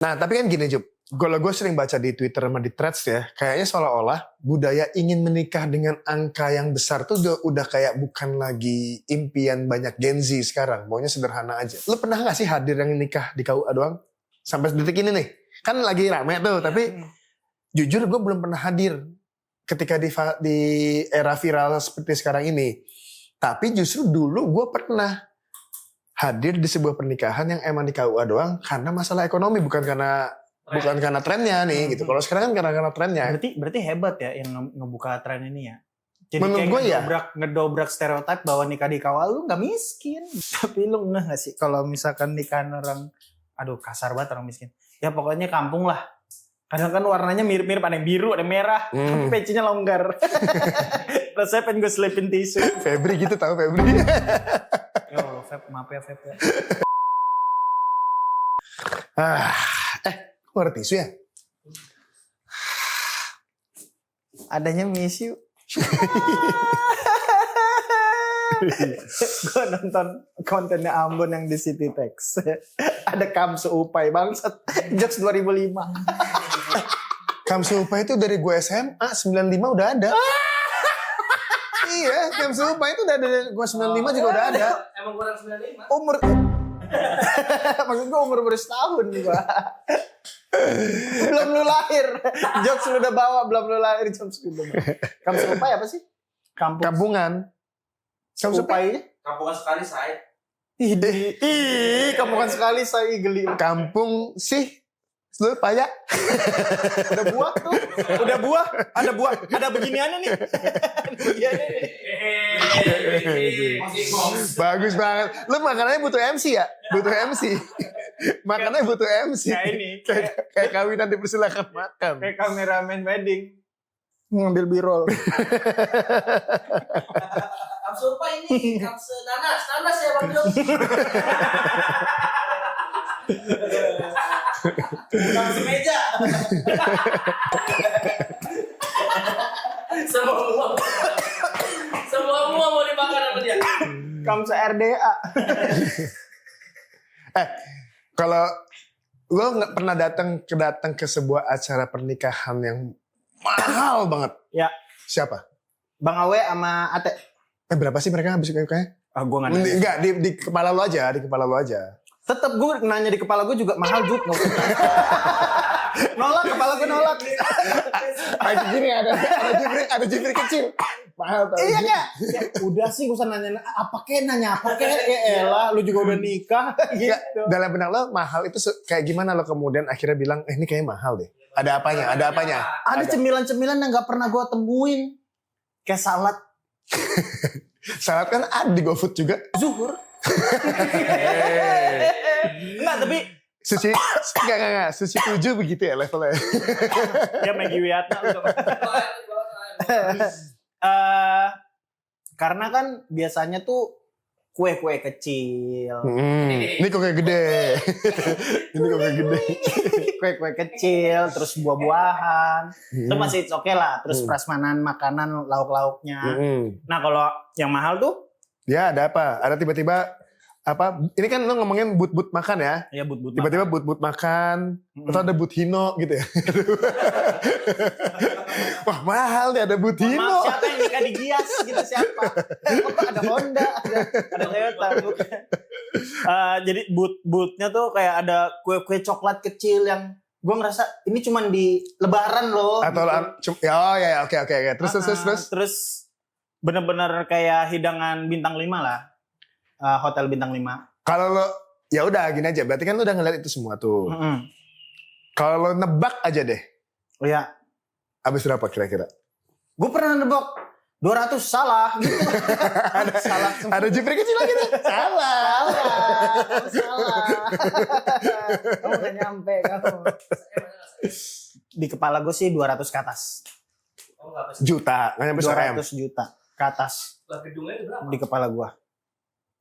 Nah, tapi kan gini, Jup. Kalau gue sering baca di Twitter sama di threads ya, kayaknya seolah-olah budaya ingin menikah dengan angka yang besar tuh udah kayak bukan lagi impian banyak Gen Z sekarang. Maunya sederhana aja. Lu pernah gak sih hadir yang nikah di KUA doang? Sampai detik ini nih. Kan lagi rame tuh, tapi jujur gue belum pernah hadir ketika di era viral seperti sekarang ini. Tapi justru dulu gue pernah hadir di sebuah pernikahan yang emang di KUA doang karena masalah ekonomi, bukan karena trennya nih gitu. Kalau sekarang kan karena trennya. Berarti hebat ya yang ngebuka tren ini ya. Jadi menurut gue ya ngedobrak stereotip bahwa nikah di KUA lu nggak miskin. Tapi lu nggak sih kalau misalkan nikahan orang, aduh kasar banget orang miskin. Ya pokoknya kampung lah. Kadang kan warnanya mirip-mirip, ada yang biru, ada yang merah, tapi pecinya longgar. Rasanya pengen gue selipin tisu. Febri gitu tau Febri. Yo, Feb, maaf ya Feb ya. Kok ada tisu ya? Adanya miss you. Gue nonton kontennya Ambon yang di City Text. Ada Kamsu Upai bangsat. Jokes 2005. Kamsu Upai itu dari gue SMA 95 udah ada. Iya, Kamsu Upai itu udah dari gue 95 juga udah ada. Emang kurang 95? Umur maksud gue umur bersetahun gue. Belum lu lahir. Jokes lu udah bawa, belum lu lahir jokes gue. Kamsu Upai apa sih? Kampungan. Kamsu Upai. Kampungan sekali saya. Ih, kampungan sekali saya geli. Kampung sih. Lu payah. Udah buah tuh. Udah buah. Ada buah. Ada beginiannya nih. Bagus banget. Lu makanannya butuh MC ya? Butuh MC. Makanannya butuh MC. Kayak ini. Kayak kawinan dipersilakan makan. Kayak kameramen wedding. Ngambil birol. Kamsu apa ini? Kamsu nanas ya Bang Jo. Kamsu meja. Semua mau dimakan sama dia. Kamsu RDA. Kalau lo nggak pernah datang ke sebuah acara pernikahan yang mahal banget. Ya. Siapa? Bang Awe sama Ate. Berapa sih mereka habis kayaknya? Gue gak nanya. Enggak, di kepala lo aja, Tetep gue nanya di kepala gue juga mahal juga. Nolak, kepala gue nolak. Gini ada jifri kecil. Mahal tau. Iya gak? Ya, udah sih gue usah nanya apa kek. Ya elah, lu juga udah nikah. Gitu. Dalam benak lo mahal itu kayak gimana lo kemudian akhirnya bilang ini kayaknya mahal deh. Ada apanya? Ada cemilan-cemilan yang gak pernah gue temuin. Kayak salad. Salad kan ada di GoFood juga. Zuhur. Enggak, tapi enggak. Sushi 7 begitu ya levelnya. ya Maggie Wiatna. Karena kan biasanya tuh kue-kue kecil. Ini kok kayak gede. Kue-kue kecil, terus buah-buahan. Itu masih oke lah. Terus prasmanan, makanan, lauk-lauknya. Nah kalau yang mahal tuh? Ya ada apa? Ada tiba-tiba apa? Ini kan lo ngomongin but makan ya? Iya but tiba-tiba but makan. Atau ada but hino gitu ya? Wah mahal nih ada but hino. Maaf, siapa yang nikah di Gias gitu siapa? Ada Honda, ada Toyota. Jadi bootnya tuh kayak ada kue-kue coklat kecil yang gue ngerasa ini cuman di Lebaran loh. Atau gitu. ya oke. Terus bener-bener kayak hidangan bintang 5 lah. Hotel bintang 5. Kalau lo ya udah gini aja, berarti kan lo udah ngeliat itu semua tuh. Kalau lo nebak aja deh. Oh ya. Habis berapa kira-kira? Gue pernah nebak 200 salah gitu. Salah. Ada jepri kecil lagi tuh. Salah. Kamu gak nyampe kamu. Di kepala gue sih 200 ke atas. Juta, nggak nyampe 200 juta ke atas. Gedungnya berapa? Di kepala gue.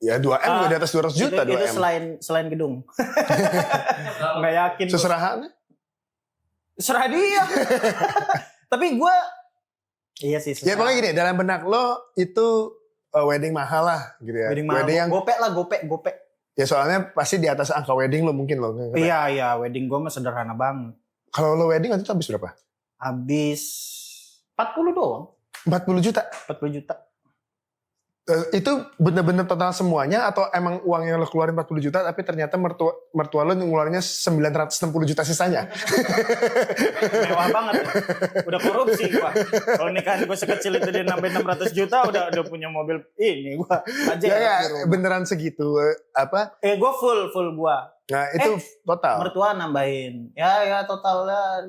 Ya 2M di atas 200 juta 2M. Itu selain gedung. Nggak yakin. Seserahannya? Serah dia. Tapi gue iya sih. Ya pokoknya gini, dalam benak lo itu wedding mahal lah gitu ya. Wedding mahal. Wedding yang gopek. Ya soalnya pasti di atas angka wedding lo mungkin lo. Iya, wedding gue mah sederhana banget. Kalau lo wedding waktu itu habis berapa? Habis 40 doang. 40 juta. 40 juta. Itu bener-bener total semuanya atau emang uang yang lo keluarin 40 juta tapi ternyata mertua lo ngeluarinnya 960 juta sisanya? Mewah banget. Udah korupsi gua. Kalau nikahan gue sekecil itu dia nambah 600 juta udah punya mobil ini gua aja. Ya, beneran segitu apa? Gue full gua. Nah, itu total. Mertua nambahin. Ya totalnya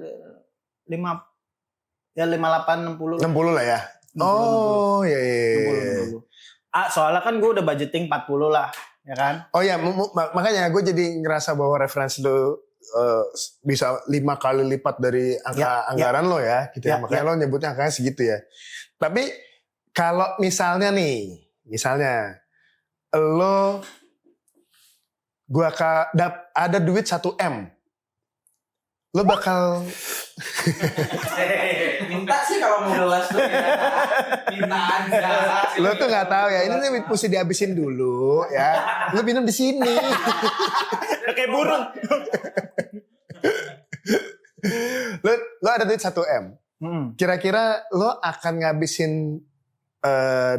58 60. 60 lah ya. 60. Oh, iya. 60. Soalnya kan gue udah budgeting 40 lah, ya kan? Oh ya, makanya gue jadi ngerasa bahwa referensi lo bisa 5 kali lipat dari anggaran lo ya, gitu ya. Makanya lo nyebutnya angkanya segitu ya. Tapi kalau misalnya lo ada duit 1M, lo bakal Minta sih kalau mau gelas tuh ya. Minta aja. lo tuh nggak tahu ya, ini nih mesti dihabisin dulu ya. Lo minum di sini. Kayak burung. lo ada duit 1M. Kira-kira lo akan ngabisin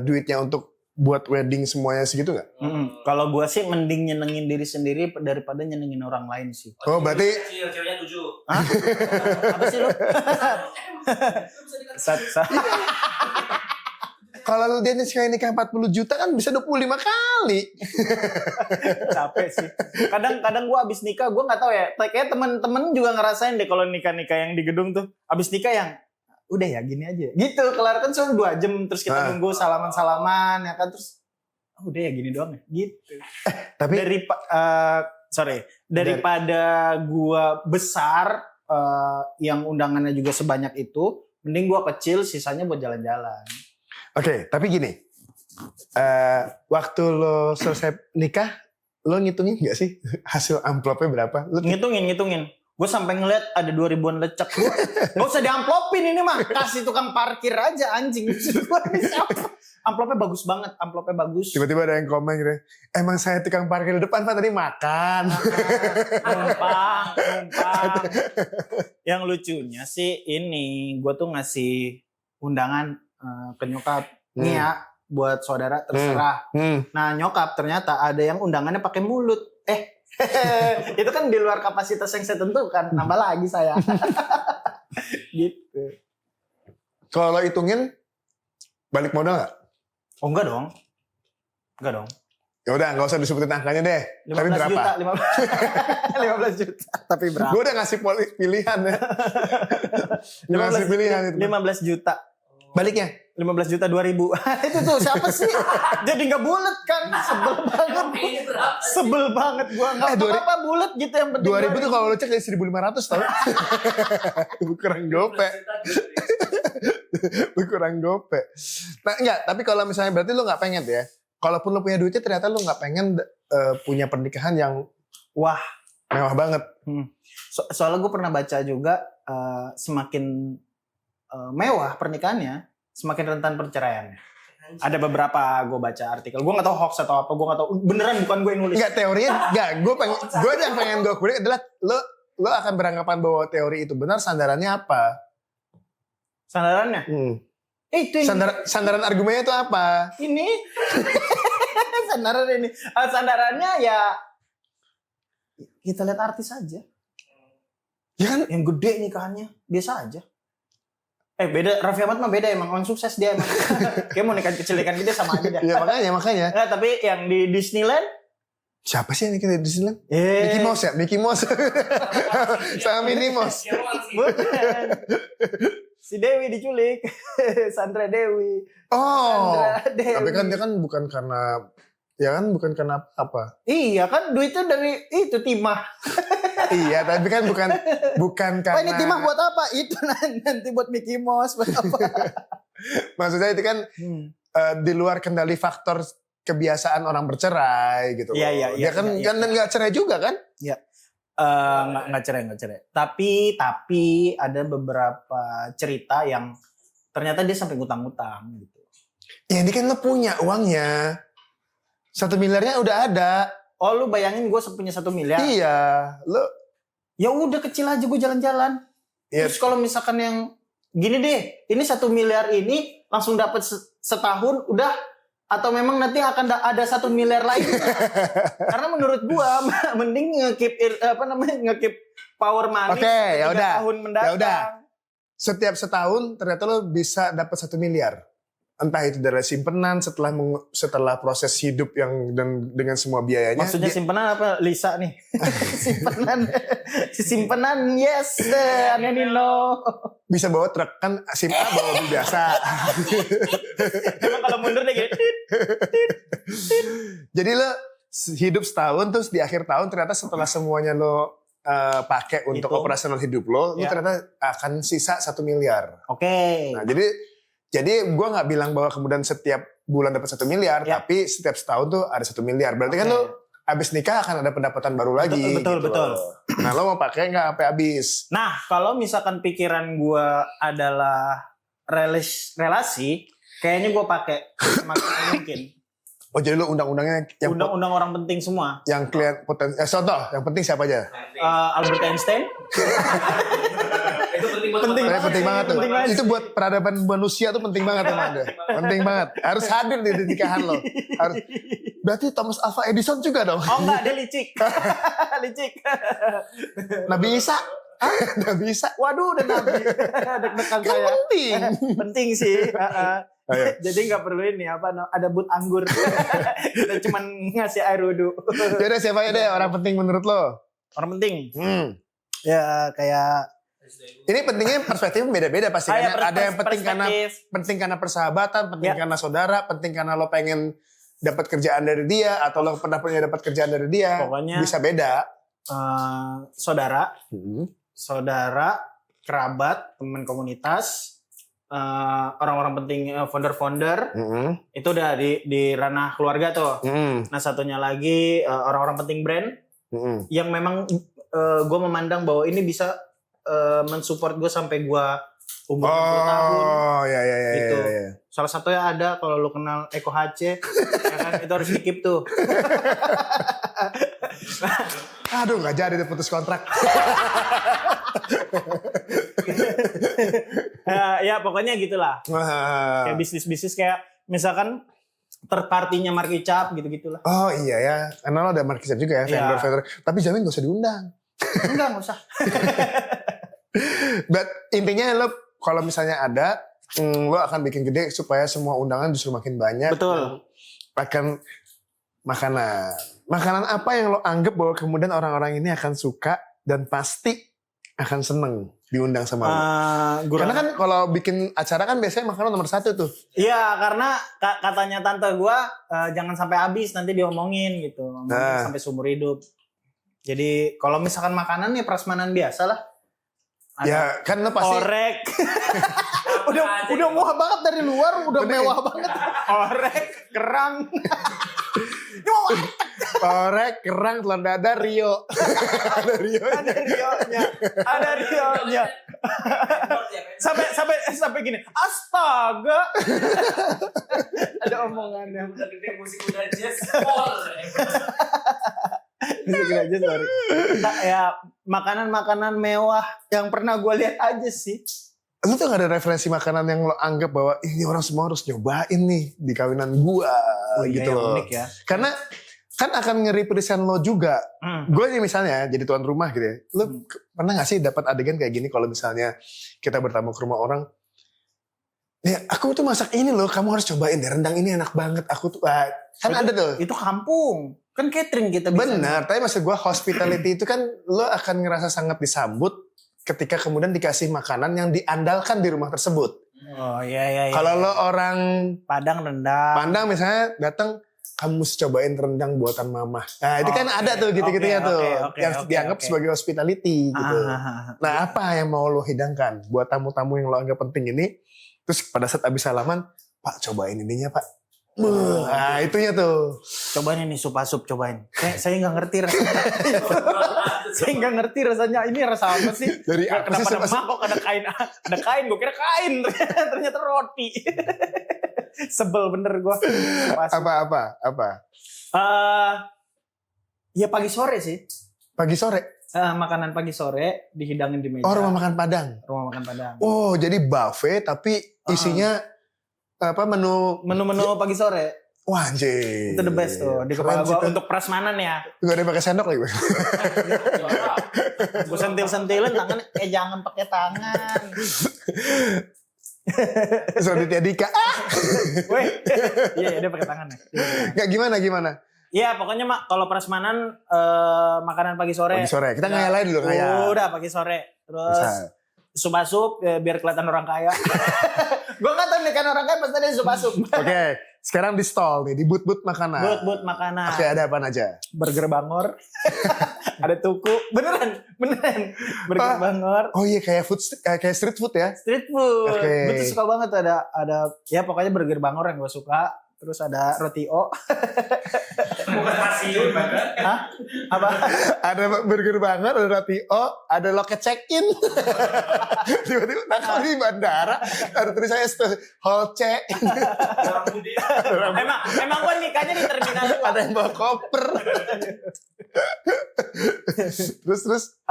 duitnya untuk buat wedding semuanya segitu nggak? Kalau gue sih mending nyenengin diri sendiri daripada nyenengin orang lain sih. Oh berarti Ceweknya 7. Hah? Apa sih lo? kalau dia sekali nikah 40 juta kan bisa 25 kali. Capek sih. Kadang gue abis nikah gue nggak tahu ya. Kayak temen-temen juga ngerasain deh kalau nikah yang di gedung tuh. Abis nikah yang udah ya gini aja. Gitu kelar kan cuma 2 jam terus kita nunggu salaman-salaman ya kan terus udah ya gini doang ya. Gitu. Tapi daripada gua besar yang undangannya juga sebanyak itu, mending gua kecil sisanya buat jalan-jalan. Oke, tapi gini. Waktu lo selesai nikah, lo ngitungin gak sih hasil amplopnya berapa? Ngitungin. Gue sampai ngeliat ada 2000-an lecek. Gak usah diamplopin ini mah. Kasih tukang parkir aja anjing. Amplopnya bagus banget. Amplopnya bagus. Tiba-tiba ada yang komen gitu. Emang saya tukang parkir di depan Pak tadi makan. Numpang. Yang lucunya sih ini. Gue tuh ngasih undangan ke nyokap. Nih ya. Buat saudara terserah. Nah nyokap ternyata ada yang undangannya pakai mulut. Itu kan di luar kapasitas yang saya tentukan. Nambah lagi saya. Gitu. Kalau lo hitungin balik modal nggak? Oh enggak dong. Ya udah nggak usah disebutin angkanya deh. Tapi 15 berapa? juta. 15 juta. Tapi berapa? Gue udah ngasih pilihan ya. 15 juta. Baliknya? 15 juta 2000. Itu tuh siapa sih? Jadi nggak bulat kan? Sebel banget gua nggak apa-apa bulat gitu yang penting. 2000 tuh kalau lo cek dari 1.500 tau. Kurang gope. Nah enggak, tapi kalau misalnya berarti lo nggak pengen ya. Kalaupun lo punya duitnya ternyata lo nggak pengen punya pernikahan yang mewah banget. Soalnya gue pernah baca juga semakin mewah pernikahannya, semakin rentan perceraiannya. Ada beberapa gue baca artikel. Gue nggak tahu hoax atau apa. Gue nggak tahu. Beneran bukan gue yang nulis. Enggak, teorinya enggak. Gue yang pengen gue kulik adalah lo akan beranggapan bahwa teori itu benar. Sandarannya apa? Sandarannya? Itu sandaran argumennya itu apa? Ini sandaran ini. Sandarannya ya kita lihat artis aja. Ya kan? Yang gede nikahannya biasa aja. Beda, Raffi Ahmad mah beda emang, orang sukses dia emang. Kayak mau nikahan kecil nikahan gede sama aja dah. Ya makanya. Nggak, tapi yang di Disneyland siapa sih yang nikah di Disneyland? Mickey Mouse. Sama Minnie Mouse. Bukan. Si Dewi diculik. Sandra Dewi. Oh. Sandra Dewi. Tapi kan dia kan bukan karena apa? Iya kan duitnya dari itu timah. Iya, tapi kan bukan karena. Ini timah buat apa? Itu nanti buat Mickey Mouse buat apa? Maksudnya itu kan di luar kendali faktor kebiasaan orang bercerai gitu. Iya. Dia kan nggak cerai juga kan? Iya. Nggak cerai. Tapi ada beberapa cerita yang ternyata dia sampai ngutang-ngutang gitu. Ya ini kan lo punya uangnya. 1 miliarnya udah ada. Oh lu bayangin gue punya 1 miliar. Iya, lo Ya udah kecil aja gue jalan-jalan. ya, Terus kalau misalkan yang gini deh, ini 1 miliar ini langsung dapat setahun udah, atau memang nanti akan ada 1 miliar lagi? Karena menurut gua mending nge-keep power money. Oke, ya 3 udah. tahun mendatang. Ya udah. Setiap setahun ternyata lo bisa dapat 1 miliar. Entah itu dari simpenan setelah proses hidup yang dengan semua biayanya. Maksudnya simpenan apa? Lisa nih. simpenan yes, Anenino. Bisa bawa truk kan, SIM A bawa mobil biasa. Emang kalau mundur deh gitu. Jadi lo hidup setahun terus di akhir tahun ternyata setelah semuanya lo pakai untuk Hitung. operasional hidup lo Ya. ternyata akan sisa 1 miliar. Oke. Nah, jadi gue nggak bilang bahwa kemudian setiap bulan dapat 1 miliar, Ya. tapi setiap setahun tuh ada 1 miliar. Berarti kan Oke. lo abis nikah akan ada pendapatan baru lagi. Betul, gitu betul. loh. Nah lo mau pakai nggak sampai habis? Nah, kalau misalkan pikiran gua adalah relasi, kayaknya gua pakai semaksimal mungkin. Oh jadi lo undang-undangnya yang Undang-undang orang penting semua. yang klien contoh yang penting siapa aja? Albert Einstein. Itu penting banget. Penting. Penting banget tuh. Penting banget. Itu buat peradaban manusia tuh penting banget emang deh. Penting banget. Harus hadir di nikahan lo. Harus. Berarti Thomas Alva Edison juga dong. Oh enggak, dia licik. Licik. Nabi Isa. Nabi Isa. Waduh, udah nabi. Deg-degan Kan saya. penting. Penting sih. Ayo. Jadi nggak perlu ini ada but anggur. Kita cuman ngasih air wudhu. Jadi siapa ya deh orang penting menurut lo? Orang penting. Ya kayak ini pentingnya perspektif beda-beda pasti. ya, Kan? Ada yang penting karena persahabatan, penting Ya. karena saudara, penting karena lo pengen dapat kerjaan dari dia atau lo pernah punya dapat kerjaan dari dia. Pokoknya- bisa beda. saudara, kerabat, teman komunitas, orang-orang penting, founder-founder, itu udah di ranah keluarga tuh. Nah satunya lagi orang-orang penting brand yang memang gue memandang bahwa ini bisa mensupport gue sampai gue umur 60 tahun. Oh ya Gitu. ya. Salah satunya ada kalau lu kenal Eko HC, ya kan, itu harus di-keep tuh. Aduh nggak jadi deh putus kontrak. Ya pokoknya gitulah. Kayak bisnis-bisnis kayak misalkan third party-nya Marky Cap gitu-gitulah. Oh iya ya, karena lo ada market juga ya, Iya. vendor. Tapi jamin gak usah diundang. Enggak usah. But intinya lo kalau misalnya ada, lo akan bikin gede supaya semua undangan justru makin banyak. Betul. Akan makanan apa yang lo anggap bahwa kemudian orang-orang ini akan suka dan pasti akan seneng diundang sama lo. Karena kan kalau bikin acara kan biasanya makanan nomor 1 tuh. Iya, karena katanya tante gua jangan sampai habis nanti diomongin gitu. Ngomongin sampai seumur hidup. Jadi kalau misalkan makanan ya prasmanan biasa lah. Ya kan lo pasti Orek. udah mewah banget dari luar, udah mewah banget. Orek, kerang. Ini mau orek, kerang, telur dadar, Rio. Ada Rio. ada rionya. sampai gini. Astaga. Ada omongannya. Udah gede musik udah jazz. Musik aja sorry. Nah, ya makanan mewah yang pernah gue lihat aja sih. Lu tuh gak ada referensi makanan yang lo anggap bahwa ini orang semua harus nyobain nih di kawinan gua gitu yang loh. unik ya. Karena kan akan nge-represent lo juga. Gue nih misalnya jadi tuan rumah gitu ya. Lu pernah gak sih dapat adegan kayak gini kalau misalnya kita bertamu ke rumah orang? Ya aku tuh masak ini loh, kamu harus cobain deh, rendang ini enak banget. Aku tuh kan ada tuh. Itu kampung. Kan catering kita bisa. Benar, tapi maksud gue hospitality itu kan lo akan ngerasa sangat disambut ketika kemudian dikasih makanan yang diandalkan di rumah tersebut. Oh iya. Kalau lo orang Padang rendang. Pandang misalnya datang, kamu mesti cobain rendang buatan mama. Nah itu kan ada tuh gitu-gitunya tuh. Yang dianggap sebagai hospitality gitu. Nah apa yang mau lo hidangkan buat tamu-tamu yang lo anggap penting ini. Terus pada saat abis salaman, Pak cobain ininya Pak. Nah itunya tuh. Cobain ini sup asup cobain. Saya nggak ngerti rasanya. Saya nggak ngerti rasanya. Ini rasa apa sih? Dari apa Kenapa sih ada mangkok, ada kain? Ada kain, gue kira kain. Ternyata roti. Sebel bener gue. Apa? Ya pagi sore sih. Pagi sore. Makanan pagi sore dihidangin di meja. Oh, rumah makan Padang. Rumah makan Padang. Oh, jadi buffet tapi isinya menu Pagi sore. wah anjir. Itu the best tuh. Di kepala gue untuk prasmanan ya. Gue ada pakai sendok lagi. Gue sentil-sentilin tangan. Jangan pakai tangan. Raditya Dika. Weh. Iya, dia pakai tangan ya. Nggak gimana? Iya, pokoknya kalau prasmanan makanan pagi sore. Pagi sore. Kita ngayalin dulu Udah pagi sore. Terus sup-sup biar kelihatan orang kaya. Gue nggak tahu nih kan orang kaya pasti ada sup-sup. Oke, sekarang di stall nih, di booth-booth makanan. Booth makanan. Oke, ada apa aja? Burger Bangor. Ada tuku. Beneran. Burger Bangor. Oh iya, kayak street food ya? Street food. Oke. Gue tuh suka banget ada ya pokoknya Burger Bangor yang gue suka. Terus ada roti O. Bukan stasiun, Hah? Apa? Ada burger banget, ada roti O, ada loket check-in. Tiba-tiba nakal di bandara, ada tulisannya hall check. Emang gue nikahnya di terminal 2. Ada yang bawa koper. terus.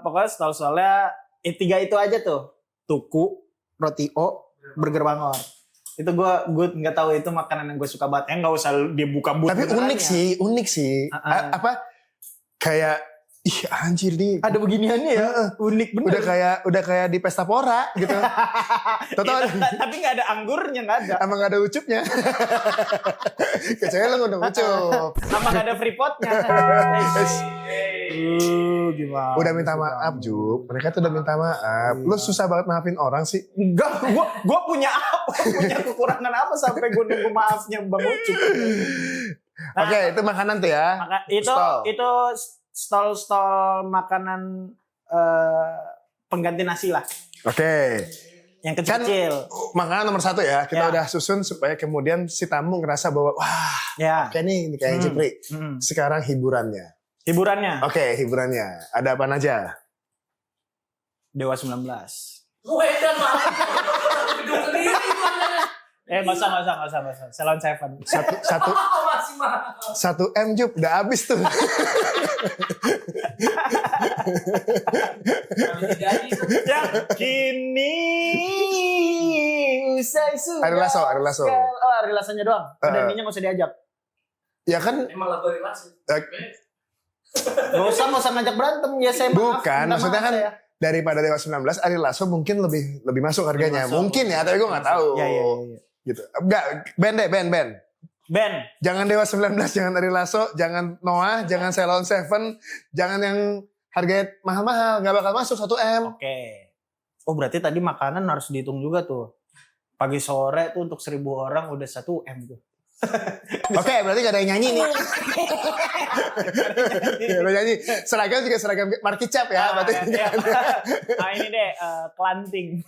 Pokoknya stall-stallnya 3 itu aja tuh. Tuku, roti O, Burger Bangor. Itu gue nggak tahu itu makanan yang gue suka banget. Nggak usah dia buka Tapi unik sih. Apa? Kayak ih anjir nih. Ada beginiannya ya. Unik bener. Udah kayak di pesta pora gitu. Tapi nggak ada anggurnya, nggak ada. Emang gak ada ucupnya. Kecuali lo ngundang ucup. Sama nggak ada freepotnya. Gimana? Udah minta maaf Juk. Mereka tuh udah minta maaf. Lo susah banget maafin orang sih. Enggak, gua punya apa? Punya kekurangan apa sampai gue nunggu maafnya Bang Ucup? Oke, itu makanan tuh ya. Itu stall makanan pengganti nasi lah. Oke. Yang kecil-kecil. Makanan nomor 1 ya. Kita udah susun supaya kemudian si tamu ngerasa bahwa wah, ya. oke nih ini kayak Jepri. Sekarang hiburannya. Oke, hiburannya. Ada apa aja? Dewa 19. Wedan mah. Gedung sendiri Nggak usah. Salon Seven. Satu masih mahal. 1 M Jup udah habis tuh. Yang kini usai sudah. Ari Lasso. Oh, Ari Lassonya doang. Udah ininya nggak usah diajak. Ya kan? Emang lagu relasi. Gak usah ngajak berantem ya saya maaf. Bukan, maksudnya kan daripada Dewa 19, Ari Lasso mungkin lebih masuk harganya. Mungkin ya, tapi gue nggak tahu. Iya. Gitu. Enggak, Ben. Jangan Dewa 19, jangan Ari Lasso, jangan Noah, jangan Salon Seven, jangan yang harganya mahal-mahal, nggak bakal masuk 1 M. Oke. Oh berarti tadi makanan harus dihitung juga tuh. Pagi sore tuh untuk 1.000 orang udah 1 M tuh. Oke, berarti gak ada yang nyanyi nih. Gak ada nyanyi. Seragam juga seragam market cap ya. Berarti ini deh, kelanting.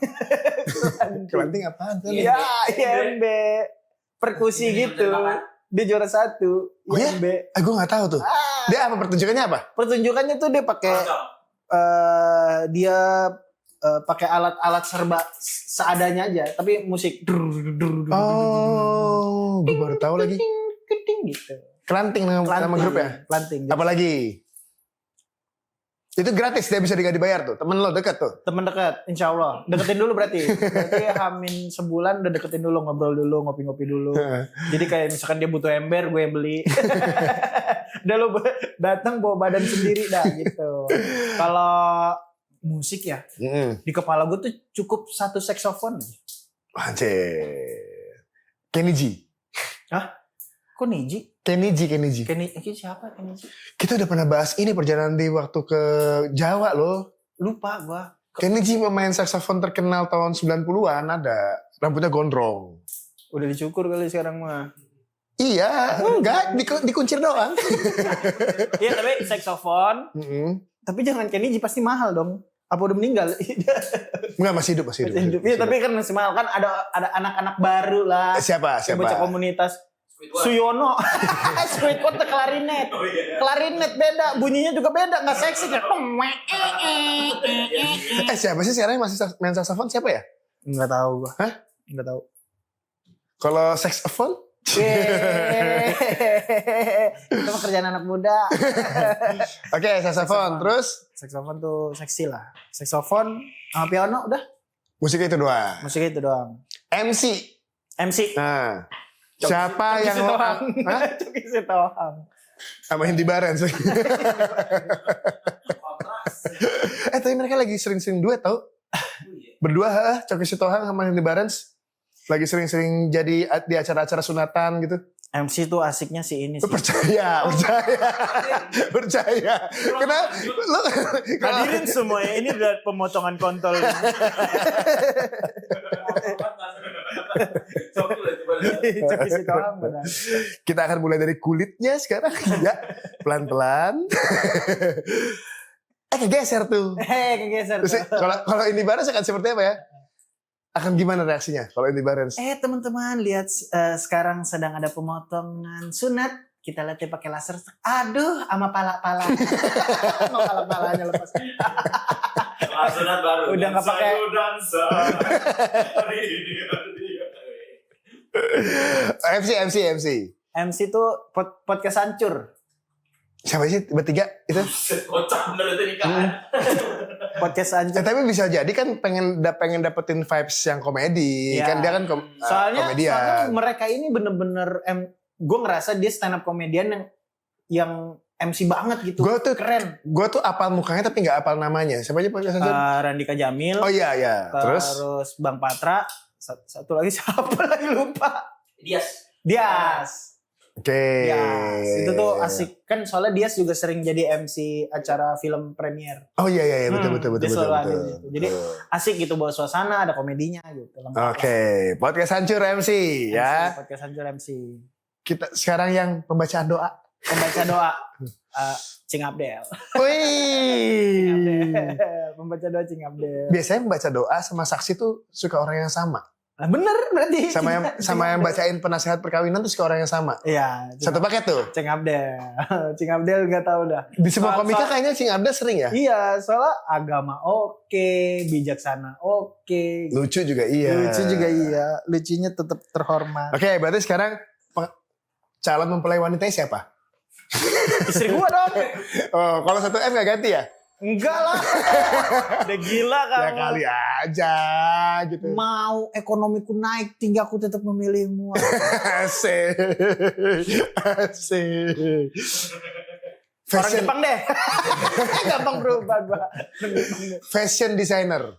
kelanting apaan tuh? Iya, IMB. Perkusi gitu. Dia juara 1. IMB. Gue gak tahu tuh. Dia apa pertunjukannya apa? Pertunjukannya tuh dia pakai pakai alat-alat serba seadanya aja, tapi musik. Oh, gue baru tahu lagi. Keting gitu. Kelanting nama grup ya? Kelanting. Apalagi? Itu gratis, dia bisa dibayar tuh. Temen lo deket tuh. Temen dekat, insya Allah. Deketin dulu berarti. Hamin sebulan udah deketin dulu, ngobrol dulu, ngopi-ngopi dulu. Jadi kayak misalkan dia butuh ember, gue yang beli. Udah lo datang bawa badan sendiri dah gitu. Kalau musik ya, di kepala gue tuh cukup 1 saksofon. Anjir. Kenny G. Hah? Kok Niji? Kenny G. Siapa Kenny G? Kita udah pernah bahas ini perjalanan di waktu ke Jawa loh. Lupa gue. Kenny G pemain saksofon terkenal tahun 90-an ada. Rambutnya gondrong. Udah dicukur kali sekarang mah. Iya, enggak. Dikuncir doang. Iya tapi saksofon. Tapi jangan Kenny G, pasti mahal dong. Apa udah meninggal? Enggak, masih hidup. Iya tapi kan masih mahal kan, ada anak-anak baru lah. Siapa? Baca komunitas. Suyono. Sweet Pot klarinet. Klarinet beda, bunyinya juga beda, enggak seksi kan. Siapa sih sekarang yang masih main saksofon? Siapa ya? Enggak tahu gua. Hah? Enggak tahu. Kalau saksofon Yeay. Itu pekerjaan anak muda. Oke, saxophone. Terus Saxophone tuh seksi lah. Saxophone sama piano udah. musiknya itu doang. Musiknya itu doang. MC. MC. Nah, siapa yang lo... Hah? Coki Sitohang. Sama Hindi Barens. Tapi mereka lagi sering-sering duet tau. Berdua, Coki Sitohang sama Hindi Barens. Lagi sering-sering jadi di acara-acara sunatan gitu. MC tuh asiknya si ini sih. Percaya. Kenapa? Lo Hadirin semuanya, ini udah pemotongan kontol. Coki Sitohang benar. Kita akan mulai dari kulitnya sekarang ya, pelan-pelan. Kegeser tuh. Kegeser. Terus kalau ini Barens akan seperti apa ya? Akan gimana reaksinya kalau ini Barens? Teman-teman lihat sekarang sedang ada pemotongan sunat. Kita lihatnya pakai laser. Aduh, sama pala-pala. Sama pala-palanya lepas. Sunat baru. Udah nggak pakai. MC. MC tuh podcast hancur. Siapa sih bertiga itu? Kocak bener itu nikahan. Podcast hancur. Tapi bisa jadi kan pengen dapetin vibes yang komedi. Ya. Kan dia kan soalnya komedian. mereka ini bener-bener gue ngerasa dia stand up komedian yang MC banget gitu. Gue tuh keren. Gue tuh apal mukanya tapi nggak apal namanya. Siapa aja podcast hancur? Randika Jamil. Oh iya. Terus Bang Patra. Satu lagi siapa lagi lupa. Dias. Oke. Dias. Itu tuh asik kan soalnya Dias juga sering jadi MC acara film premier. Oh iya betul. Dia selalu ada gitu. Jadi asik gitu bawa suasana, ada komedinya gitu. Oke, podcast hancur MC ya. Podcast hancur MC. Kita sekarang yang pembacaan doa. Pembaca doa Cing Abdel. Wih. Pembaca doa Cing Abdel. Biasanya membaca doa sama saksi tuh suka orang yang sama. Nah, bener berarti. Sama yang bacain penasehat perkawinan tuh suka orang yang sama. Iya. Satu paket tuh. Cing Abdel. Cing Abdel nggak tahu dah. Di semua komika kayaknya Cing Abdel sering ya. Iya, soalnya agama oke, bijaksana oke. Lucu juga iya. Lucunya tetap terhormat. Oke, berarti sekarang calon mempelai wanitanya siapa? Istri gua dong. Oh, kalau 1M gak ganti ya? Enggak lah. Udah gila kamu. Ya kali aja gitu. Mau ekonomiku naik tinggi aku tetap memilihmu. Asik. Orang Jepang deh. Gampang berubah gua. Fashion designer.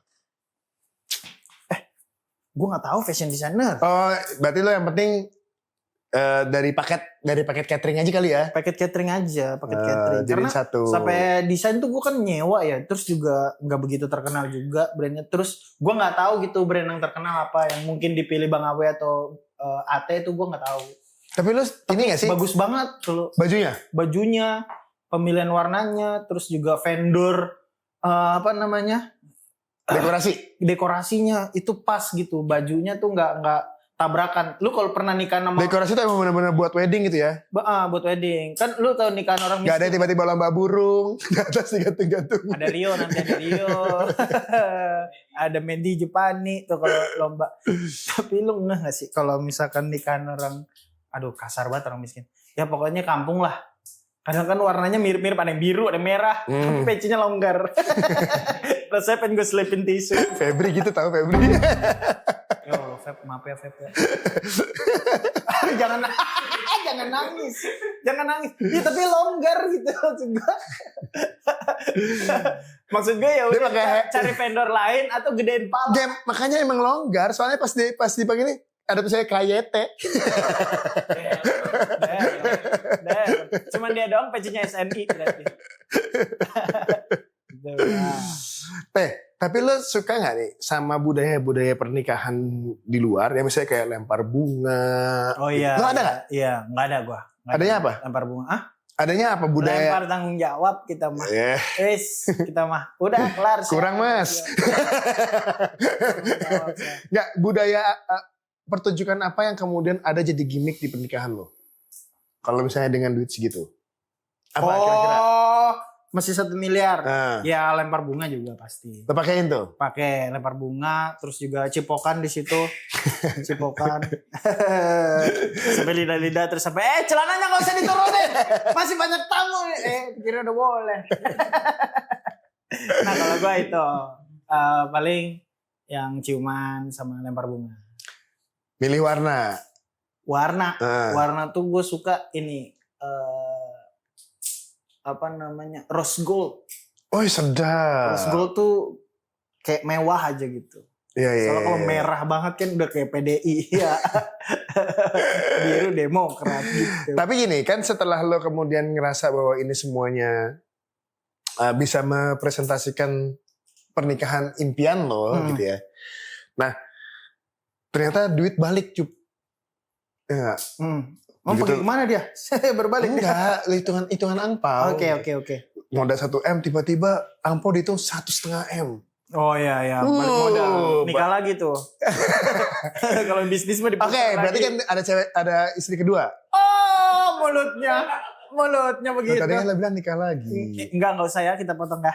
Gue nggak tahu fashion designer. Oh, berarti lo yang penting dari paket catering aja kali ya? Paket catering aja, paket catering. Jadi Karena satu. sampai desain tuh gue kan nyewa ya, terus juga nggak begitu terkenal juga brandnya. Terus gue nggak tahu gitu brand yang terkenal apa yang mungkin dipilih Bang Awe atau AT itu gue nggak tahu. Tapi lu ini nggak sih? Bagus banget kalau Bajunya, pemilihan warnanya, terus juga vendor apa namanya dekorasinya itu pas gitu, bajunya tuh nggak tabrakan. Lu kalau pernah nikah sama dekorasi tuh emang bener-bener buat wedding gitu ya? buat wedding. Kan lu tahu nikahan orang miskin. Gak ada tiba-tiba lomba burung di atas digantung-gantung. Ada Rio nanti ada Rio. Ada Mendy Jepani tuh kalau lomba. Tapi lu ngeh gak sih kalau misalkan nikahan orang, aduh kasar banget orang miskin. Ya pokoknya kampung lah. Kadang kan warnanya mirip-mirip, ada yang biru, ada yang merah. Tapi pecinya longgar. Terus saya pengen gue selipin tisu. Febri gitu tahu Febri. Yo, Feb, maaf ya Feb ya. jangan nangis. Jangan nangis. Ya, tapi longgar gitu maksud gue. Maksud gue ya udah cari vendor lain atau gedein pala. Ya, makanya emang longgar, soalnya pas dipakai ini ada tuh saya KYT. Cuman dia doang pecinya SNI berarti. Tapi lo suka gak nih sama budaya pernikahan di luar ya, misalnya kayak lempar bunga. Oh iya. Lo ada gak? Iya, gak ada gua. Adanya apa? Lempar bunga. Adanya apa budaya? Lempar tanggung jawab kita mah. Kita mah udah kelar. Kurang mas. Gak, budaya pertunjukan apa yang kemudian ada jadi gimmick di pernikahan lo? Kalau misalnya dengan duit segitu. Apa kira-kira? masih 1 miliar. Nah, Ya lempar bunga juga pasti. lo pakein tuh. Pakai lempar bunga, terus juga cipokan di situ, cipokan. Sampai lidah-lidah terus sampai celananya nggak usah diturunin, masih banyak tamu. Kira udah boleh. Nah kalau gua itu paling yang ciuman sama lempar bunga. Milih warna. Warna, Nah. warna tuh gue suka ini apa namanya rose gold. Oh sedap. Rose gold tuh kayak mewah aja gitu. Iya, iya. Soalnya kalau iya. merah banget kan udah kayak PDI ya. Biru Demokrat gitu. Tapi gini kan setelah lo kemudian ngerasa bahwa ini semuanya bisa merepresentasikan pernikahan impian lo gitu ya. Nah ternyata duit balik cup. Ya, Mau Begitu. pergi kemana dia? Saya berbalik. enggak, hitungan angpau. Oke. Modal 1 M tiba-tiba angpau dihitung 1,5 M. Oh ya, balik modal. Nikah lagi tuh. Kalau bisnis mah Oke, diputar berarti lagi. kan ada istri kedua. Oh, mulutnya Lo begitu. tadi kan lo bilang nikah lagi. Enggak usah ya, kita potong dah.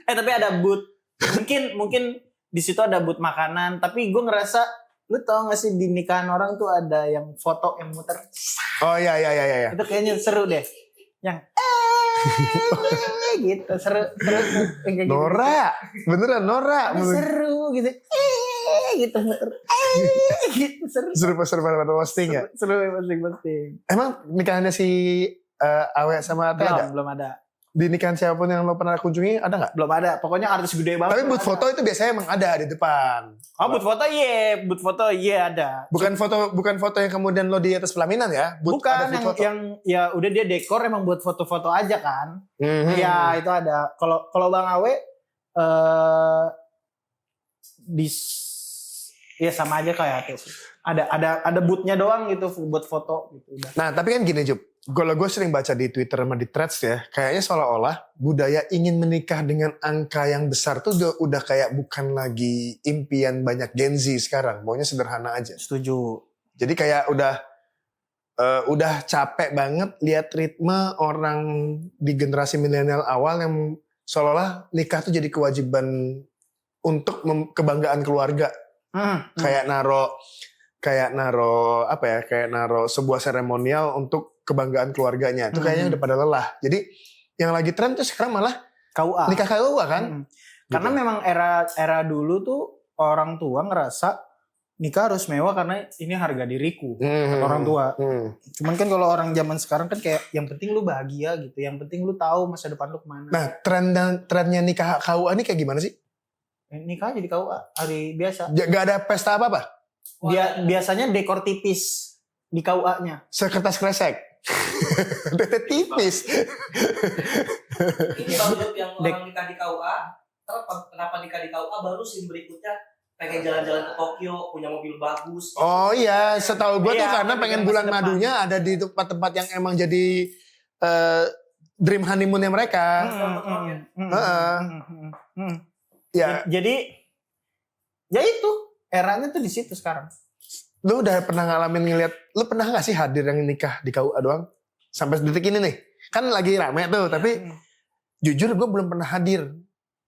Tapi ada booth. Mungkin di situ ada booth makanan, tapi gue ngerasa lu tau gak sih di nikahan orang tuh ada yang foto yang muter. Oh iya. Itu kayaknya seru deh. Yang gitu, seru. Kayak gitu. Nora, beneran Nora. Seru gitu. Gitu. Gitu seru. Seru pada posting ya. Seru pasti. Emang nikahannya si Awe sama Ate ada? Belum ada. Di nikahan siapapun yang lo pernah kunjungi ada nggak? Belum ada. Pokoknya artis gede banget. Tapi booth foto itu biasanya emang ada di depan. Oh, booth foto ada. Bukan foto yang kemudian lo di atas pelaminan ya? Booth, ada Bukan booth foto. yang ya udah dia dekor emang buat foto-foto aja kan. Mhm. Ya itu ada. Kalau Bang Awe ya sama aja kayak Ate sih. Ada bootnya doang gitu buat foto gitu udah. Nah tapi kan gini Jup, kalau gue sering baca di Twitter sama di threads ya, kayaknya seolah-olah budaya ingin menikah dengan angka yang besar tuh udah kayak bukan lagi impian banyak Gen Z sekarang, maunya sederhana aja. Setuju. Jadi kayak udah capek banget lihat ritme orang di generasi milenial awal yang seolah-olah nikah tuh jadi kewajiban untuk kebanggaan keluarga. Kayak naro sebuah seremonial untuk kebanggaan keluarganya. Itu kayaknya udah pada lelah. Jadi yang lagi tren tuh sekarang malah KUA. nikah KUA kan? Karena memang era dulu tuh orang tua ngerasa nikah harus mewah karena ini harga diriku. Kata orang tua. Cuman kan kalau orang zaman sekarang kan kayak yang penting lu bahagia gitu. Yang penting lu tahu masa depan lu kemana. Nah trennya nikah KUA ini kayak gimana sih? Nikah aja di KUA hari biasa. Gak ada pesta apa-apa? Biasanya dekor tipis di KUA-nya. Sekertas kresek. Tete tipis. Ini Bang Yop yang orang nikah di KUA. Kenapa nikah di KUA baru sih berikutnya pengen jalan-jalan ke Tokyo, punya mobil bagus. Oh iya, setahu gue tuh Iya, karena pengen masa bulan depan. madunya ada di tempat-tempat yang emang jadi dream honeymoonnya mereka. Ya, Jadi ya itu eranya tuh di situ sekarang. lu udah pernah lu pernah gak sih hadir yang nikah di KUA doang? Sampai detik ini nih, kan lagi rame tuh, tapi jujur gue belum pernah hadir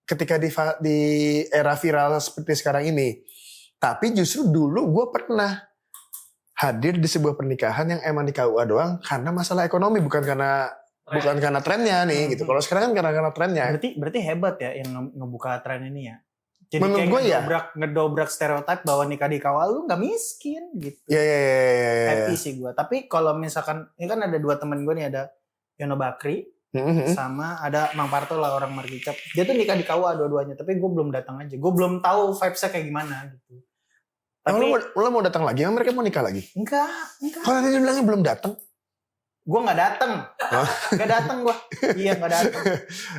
ketika di era viral seperti sekarang ini. Tapi justru dulu gue pernah hadir di sebuah pernikahan yang emang di KUA doang karena masalah ekonomi, bukan karena trennya nih gitu. Kalau sekarang kan karena trennya. Berarti hebat ya yang ngebuka tren ini ya. Jadi Menurut kayak gue ya. ngedobrak stereotip bahwa nikah di KUA lu nggak miskin gitu. Ya. Happy sih gue. Tapi kalau misalkan ini kan ada 2 temen gue nih, ada Yono Bakri sama ada Mang Parto lah, orang Markicap. Dia tuh nikah di KUA dua-duanya, tapi gue belum datang aja. Gue belum tahu vibes-nya kayak gimana gitu. Tapi Lo mau datang lagi? Emang mereka mau nikah lagi? enggak. Kalau tadi dia bilangnya belum datang. Gue nggak datang. Nggak datang gue. Iya nggak datang.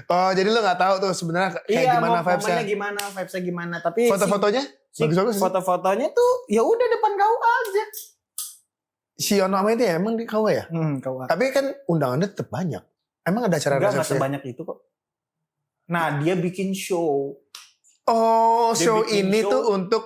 Oh jadi lo nggak tahu tuh sebenarnya kayak Iya, gimana vibes-nya? momennya gimana, vibes-nya gimana. Tapi Foto-fotonya? Bagus-bagus sih. foto-fotonya tuh ya udah depan KUA aja. Si Yono sama itu ya emang di KUA ya? KUA. Tapi kan undangannya tetap banyak. Emang ada acara Enggak resepsi? sebanyak itu kok. Nah, dia bikin show. Oh, Dia show bikin ini show. tuh untuk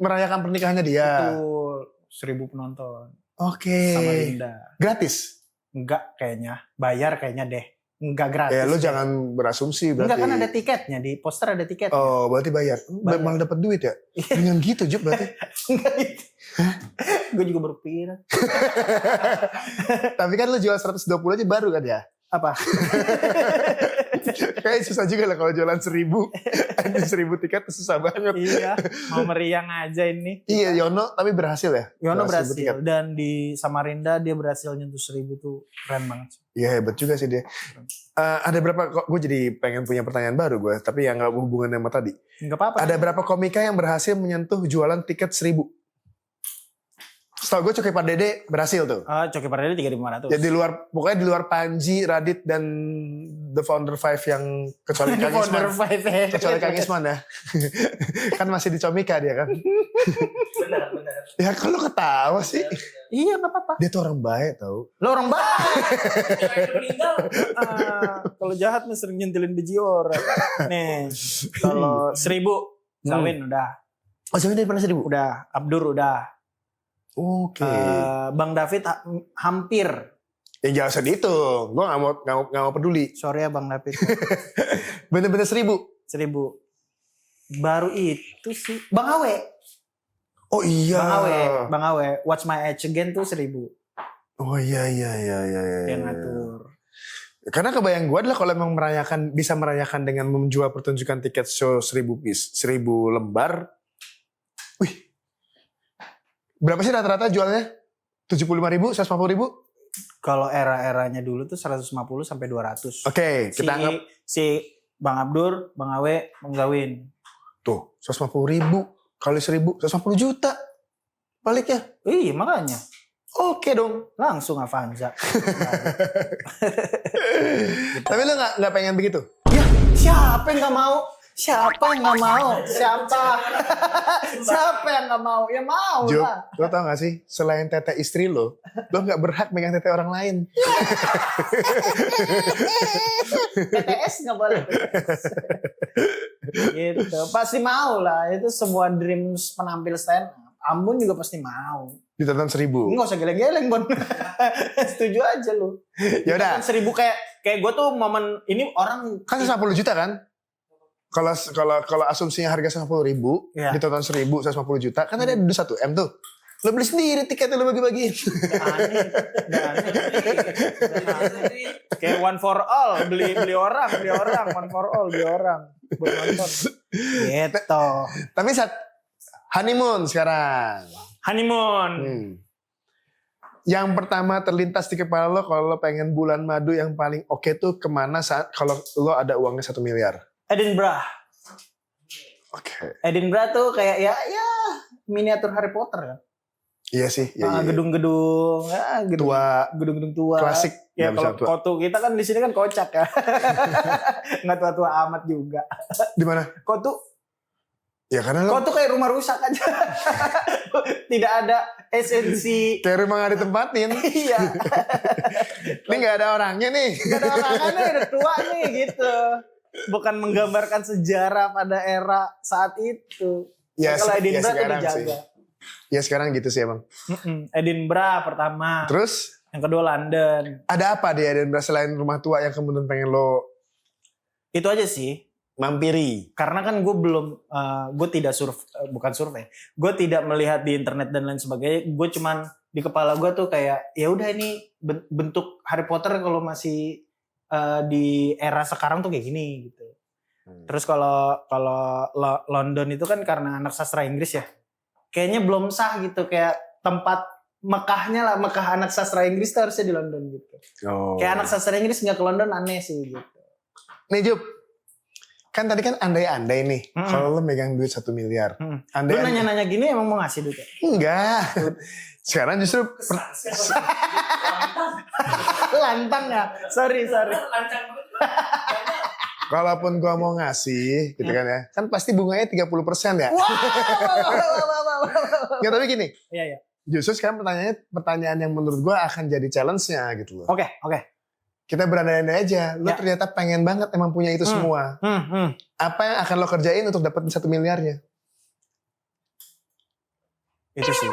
merayakan pernikahannya dia. Betul. 1.000 penonton. Oke. Sama Linda. Gratis? Enggak kayaknya. Bayar kayaknya deh. Nggak gratis. Ya lu jangan berasumsi berarti. Enggak, kan ada tiketnya, di poster ada tiket. Oh, berarti bayar. Memang dapat duit ya? Dengan gitu Jup berarti. Enggak gitu. Gue juga berpikir. Tapi kan lu jual 120 aja baru kan ya? Apa? Kayak susah juga lah kalau jualan 1000. Ada 1000 tiket tuh susah banget. Iya, mau meriang aja ini. Iya, Yono tapi berhasil ya? Yono Jual 1000 berhasil tiket. dan di Samarinda dia berhasil nyentuh 1000 tuh keren banget. Iya hebat juga sih dia. Ada berapa, kok gue jadi pengen punya pertanyaan baru gue. Tapi yang gak hubungan sama tadi. Enggak apa-apa. Ada berapa komika yang berhasil menyentuh jualan tiket 1000? Setahu gue Coki Pardede berhasil tuh. Coki Pardede 3.500. Ya pokoknya di luar Panji, Radit dan The Founder 5 yang kecuali Kang Isman. Kecuali Kang Isman ya. Kan masih di Comika dia kan. Benar. Ya kalau ketawa sih. Iya, enggak apa-apa. Dia tuh orang baik tau. Lo orang baik. Yang meninggal. Kalau jahat nih sering nyentilin biji orang. Nih, kalau 1000 Zawin udah. Oh sebenarnya pernah 1000? Udah, Abdur udah. Oke. Bang David hampir. Yang jauh sedih itu. Gue gak mau peduli. Sorry ya Bang David. Bener-bener 1000? 1000. Baru itu sih. Bang Awe. Oh iya. Bang Awe. Watch My Age Again tuh 1000. Oh iya. Yang ngatur. Karena kebayang gue adalah kalau emang bisa merayakan dengan menjual pertunjukan tiket show 1000 piece, 1000 lembar. Wih. Berapa sih rata-rata jualnya? 75.000, 150.000? Kalau era-eranya dulu tuh 150 sampai 200. Oke, kita anggap si Bang Abdur, Bang Awe, Bang Zawin. tuh 150.000 kali 1000, 150 juta baliknya. Iya makanya. Oke dong. Langsung Avanza. Tapi lu nggak pengen begitu? Ya siapa yang nggak mau? Siapa yang nggak mau? Siapa yang nggak mau? Ya mau Jup, lah. lo tau gak sih? Selain tete istri lo nggak berhak megang tete orang lain. PTS nggak boleh. Gitu. Pasti mau lah. Itu semua dreams penampil stand up. Ambon juga pasti mau. Ditonton 1000. Nggak usah geleng-geleng, Bon. Setuju aja lu. Ya udah. 1000 kayak gue tuh momen ini orang Kan 150 juta kan? Kalau asumsinya harga 150.000, Iya. ditonton 1000, 150 juta, kan ada 1M tuh. Lo beli sendiri tiketnya lo bagi-bagiin. aneh. Kayak one for all, beli orang, one for all, beli orang buat nonton. Gitu. Tapi saat honeymoon sekarang. Honeymoon. Yang pertama terlintas di kepala lo kalau lo pengen bulan madu yang paling oke tuh kemana saat kalau lo ada uangnya 1 miliar? Edinburgh. Oke. Edinburgh tuh kayak ya miniatur Harry Potter kan. Iya sih. Iya. Gedung-gedung, gedung-gedung tua. Klasik. Ya Nggak bisa kalau tua. Kotu kita kan di sini kan kocak ya. Nggak tua-tua amat juga. Di mana? Kotu Ya karena lo Kotu kayak rumah rusak aja. Tidak ada esensi. kayak rumah gak ditempatin. Iya. Ini gak ada orangnya nih. Gak ada orangnya udah tua nih gitu. Bukan menggambarkan sejarah pada era saat itu. Ya, Kalau Edinburgh tuh sekarang dijaga. sih. Ya sekarang gitu sih emang. Edinburgh pertama. Terus Yang kedua London. ada apa di Edinburgh selain rumah tua yang kemudian pengen lo Itu aja sih. mampiri? Karena kan gue belum, gue tidak bukan survei. Gue tidak melihat di internet dan lain sebagainya. Gue cuman di kepala gue tuh kayak ya udah ini bentuk Harry Potter kalau masih di era sekarang tuh kayak gini gitu. Terus kalau London itu kan karena anak sastra Inggris ya, kayaknya belum sah gitu, kayak tempat Mekahnya lah, Mekah anak sastra Inggris tuh harusnya di London gitu. Oh. Kayak anak sastra Inggris nggak ke London aneh sih gitu. Nih Jup, kan tadi kan andai-andai nih, kalau lo megang duit 1 miliar. Lu Andai-andai. nanya-nanya gini emang mau ngasih duit ya? Enggak. Sekarang justru Lantang ya? Sorry. Lancang banget. kalaupun gua mau ngasih gitu kan ya, kan pasti bunganya 30% ya. Wow. Nggak, tapi gini, Iya. justru sekarang pertanyaan yang menurut gua akan jadi challenge-nya gitu loh. Oke. Kita berandai-andai aja, lo Ya. ternyata pengen banget emang punya itu semua. Apa yang akan lo kerjain untuk dapetin 1 miliarnya? Itu sih.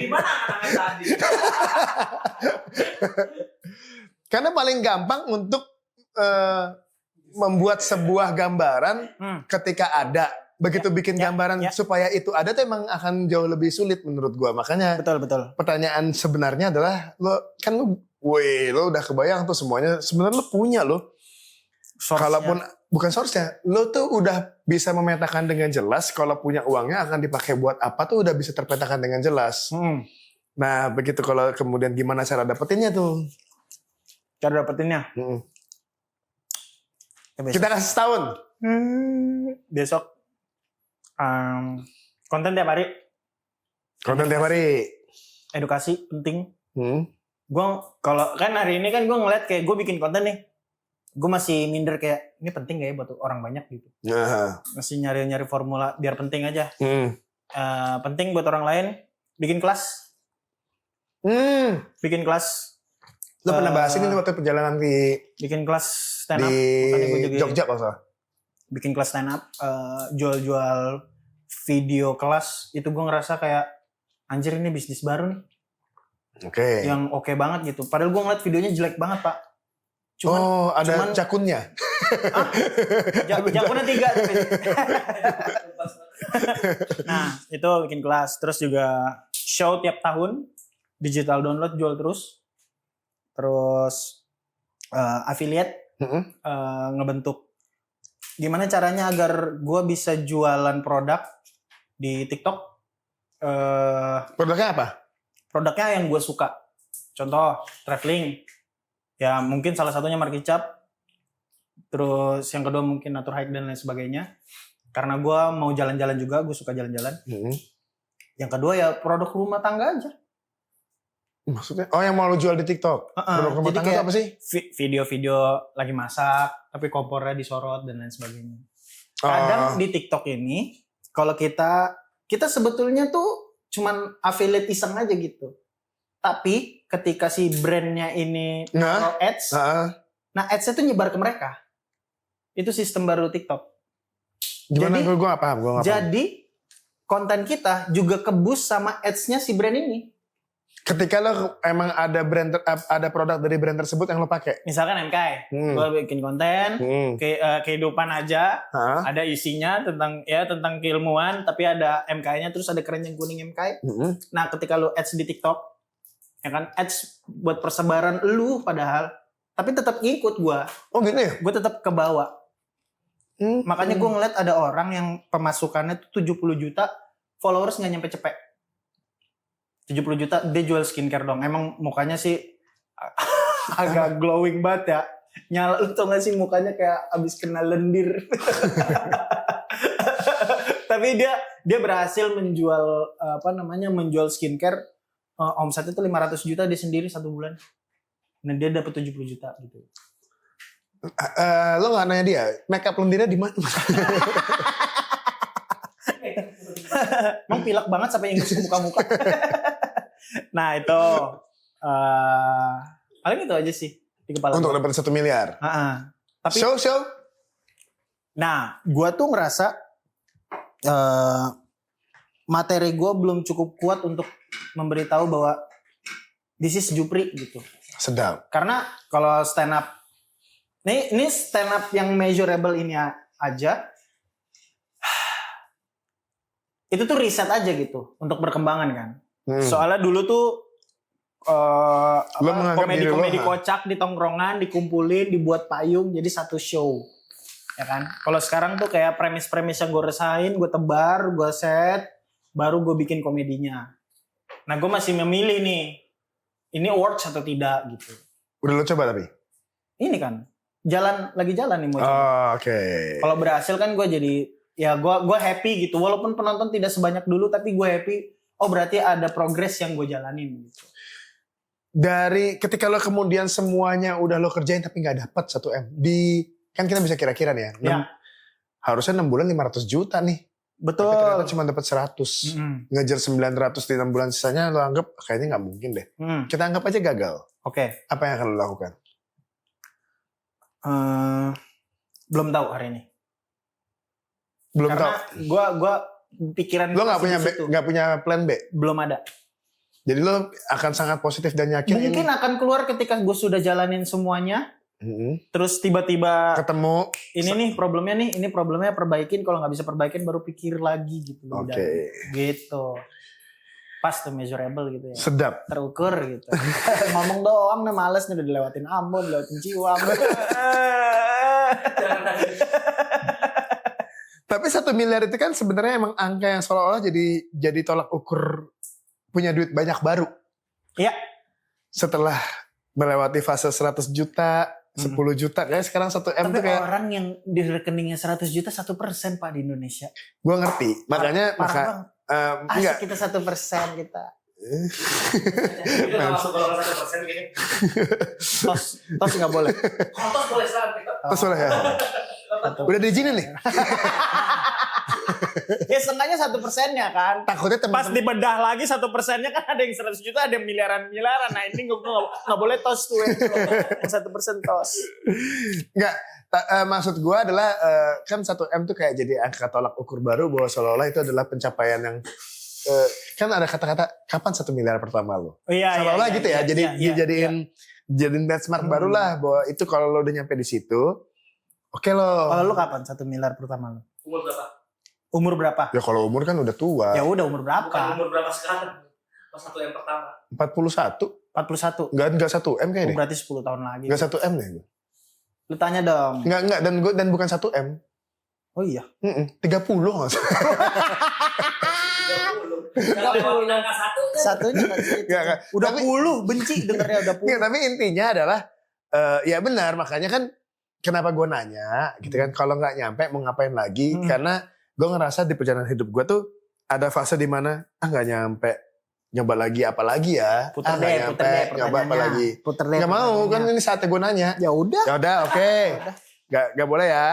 Di mana angan-angan tadi? Karena paling gampang untuk membuat sebuah gambaran ketika ada. Begitu bikin gambaran supaya itu ada tuh emang akan jauh lebih sulit menurut gua. Makanya Betul. pertanyaan sebenarnya adalah lo udah kebayang tuh semuanya. Sebenarnya lo punya lo. Kalaupun bukan source-nya, lo tuh udah bisa memetakan dengan jelas kalau punya uangnya akan dipakai buat apa tuh udah bisa terpetakan dengan jelas. Nah, begitu kalau kemudian gimana cara dapetinnya tuh? Cara dapetinnya. Kita kasih setahun. Besok konten tiap hari. Konten tiap hari. Edukasi penting. Gue kalau kan hari ini kan gue ngeliat kayak gue bikin konten nih. Gue masih minder kayak ini penting gak ya buat orang banyak gitu. Masih nyari-nyari formula biar penting aja. Penting buat orang lain. Bikin kelas. Bikin kelas. Lo pernah bahas ini waktu perjalanan bikin kelas stand up di Jogja kalau salah. Bikin kelas stand up, jual-jual video kelas, itu gue ngerasa kayak anjir ini bisnis baru nih. Oke. Yang oke banget gitu. Padahal gue ngeliat videonya jelek banget, Pak. Ada cakunnya. Jakunnya 3. Nah, itu bikin kelas. Terus juga show tiap tahun, digital download jual terus. Terus affiliate, ngebentuk gimana caranya agar gue bisa jualan produk di TikTok. Produknya apa? Produknya yang gue suka. Contoh, traveling. Ya mungkin salah satunya Market Cap. Terus yang kedua mungkin Natur Hike dan lain sebagainya. Karena gue mau jalan-jalan juga, gue suka jalan-jalan. Yang kedua ya produk rumah tangga aja. Maksudnya? Oh yang mau lo jual di TikTok? Produk rumah tangga itu apa sih? Video-video lagi masak, tapi kompornya disorot dan lain sebagainya. Kadang di TikTok ini, kalau kita sebetulnya tuh cuman affiliate iseng aja gitu. Tapi ketika si brandnya ini naruh ads, nah ads-nya tuh nyebar ke mereka. Itu sistem baru TikTok. Gimana? Gue gak paham. Jadi konten kita juga kebus sama ads-nya si brand ini. Ketika lo emang ada produk dari brand tersebut yang lo pakai. Misalkan MKI, gue bikin konten, kehidupan aja, ada isinya tentang keilmuan, tapi ada MKI-nya, terus ada keranjang kuning MKI. Nah, ketika lo ads di TikTok, ya kan ads buat persebaran lu padahal, tapi tetap ngikut gue. Oh gitu ya? Gue tetap ke bawah. Makanya gue ngeliat ada orang yang pemasukannya tuh 70 juta, followers nggak nyampe cepet. 70 juta dia jual skincare dong. Emang mukanya sih agak glowing banget ya. Nyala, lu tau gak sih mukanya kayak abis kena lendir. Tapi dia berhasil menjual menjual skincare, omsetnya itu 500 juta dia sendiri 1 bulan. Nah dia dapat 70 juta gitu. Lo gak nanya dia, makeup lendirnya di mana? Emang pilek banget sampai ingus ke muka-muka. Nah itu paling itu aja sih di kepala. Untuk dapat 1 miliar. Tapi show. Nah, gue tuh ngerasa materi gue belum cukup kuat untuk memberitahu bahwa this is Jupri gitu. Sedap. Karena kalau stand up, ini stand up yang measurable ini aja. Itu tuh riset aja gitu untuk berkembangan kan. Soalnya dulu tuh komedi-komedi kocak di tongkrongan dikumpulin, dibuat payung jadi satu show. Ya kan? Kalau sekarang tuh kayak premis-premis yang gue resain, gue tebar, gue set, baru gue bikin komedinya. Nah, gue masih memilih nih. Ini works atau tidak gitu. Udah lo coba tapi? Ini kan lagi jalan nih mau coba. Oke. Kalau berhasil kan gue jadi ya gue happy gitu, walaupun penonton tidak sebanyak dulu tapi gue happy. Oh berarti ada progres yang gue jalanin gitu. Dari ketika lo kemudian semuanya udah lo kerjain tapi nggak dapat 1 M kan kita bisa kira-kira nih ya. Harusnya 6 bulan 500 juta nih. Betul. Tapi ternyata cuma dapat 100. Ngejar 900 di 6 bulan sisanya lo anggap kayaknya nggak mungkin deh. Kita anggap aja gagal. Oke. Apa yang akan lo lakukan? Belum tahu hari ini. Belum tahu. Karena gue pikiran lo nggak punya plan B? Belum ada. Jadi lo akan sangat positif dan yakin Mungkin akan keluar ketika gue sudah jalanin semuanya. Terus tiba-tiba ketemu. ini nih problemnya perbaikin, kalau nggak bisa perbaikin baru pikir lagi gitu. Oke. Udah, gitu. Pas tuh measurable gitu ya. Sedap. Terukur gitu. Ngomong doang nih males nih, udah dilewatin Ambon, dilewatin Ciwang. Tapi 1 miliar itu kan sebenarnya emang angka yang seolah-olah jadi tolak ukur punya duit banyak baru. Iya. Setelah melewati fase 100 juta, 10 juta, kayak sekarang 1 M Tapi tuh kayak orang yang di rekeningnya 100 juta 1% Pak di Indonesia. gue ngerti. Makanya Parah bang. enggak. Asik kita 1% kita. Itu nggak masuk golongan 1% gini. Tos nggak boleh. Kontos boleh sekarang. Terus boleh ya. Udah diizinin nih. Ya setengahnya 1%-nya kan. Takutnya Pas teman-teman dibedah lagi 1%-nya kan ada yang 100 juta, ada yang miliaran-miliaran. Nah ini gue nggak boleh tos tuh yang 1% tos. enggak. Maksud gue adalah kan 1 M tuh kayak jadi angka tolak ukur baru bahwa seolah-olah itu adalah pencapaian yang kan ada kata-kata kapan 1 miliar pertama lo. Oh, iya, Seolah-olah iya, gitu ya. iya, Jadi iya, jadiin benchmark baru lah bahwa itu kalau lo udah nyampe di situ, oke lo. Kalau lu kapan 1 miliar pertama lu? Umur berapa? Umur berapa? Ya kalau umur kan udah tua. Ya udah umur Bukan berapa? umur berapa sekarang? Pas 1 yang pertama. 41. 41. Enggak 1 M kayaknya deh. Berarti 10 tahun lagi. Enggak 1 M deh. Lu tanya dong. Enggak dan bukan 1 M. Oh iya. 30 nggak usah. 30. Kalau ngomongin angka 1 kan. Satunya nggak sih? Enggak. Udah Tapi- 10 benci dengernya udah 10. Nggak, tapi intinya adalah ya benar, makanya kan kenapa gue nanya gitu kan, kalau nggak nyampe mau ngapain lagi, karena gue ngerasa di perjalanan hidup gue tuh ada fase di mana nggak nyampe, nyoba lagi apa lagi ya, Puter nggak deh nyampe, nyoba apa pertanyaannya. lagi, Puter deh. nggak mau kan, pertanyaannya. ini saatnya gue nanya. Ya udah. Ya udah, oke, Udah. nggak boleh ya.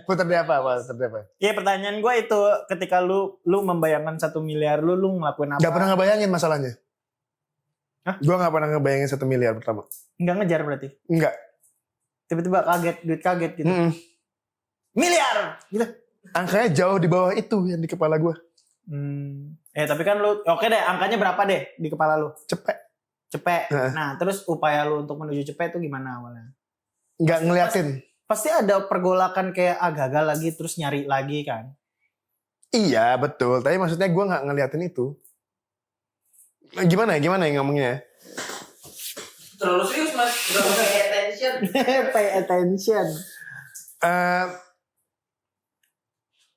Puter deh apa, puter deh apa? Iya pertanyaan gue itu ketika lu membayangkan 1 miliar lu ngelakuin apa? Nggak pernah ngebayangin masalahnya. Hah? Gue nggak pernah ngebayangin 1 miliar pertama. Nggak ngejar berarti. Enggak. Tiba-tiba kaget, duit kaget gitu. Miliar. Gitu. Angkanya jauh di bawah itu yang di kepala gue. Tapi kan lu oke deh, angkanya berapa deh di kepala lu? Cepet. Cepet. Nah, terus upaya lu untuk menuju cepet itu gimana awalnya? Nggak ngeliatin. Pasti ada pergolakan kayak gagal lagi terus nyari lagi kan. Iya betul, tapi maksudnya gue nggak ngeliatin itu. Gimana ya ngomongnya? Terlalu serius mas. Udah mulai pay attention. Pay attention.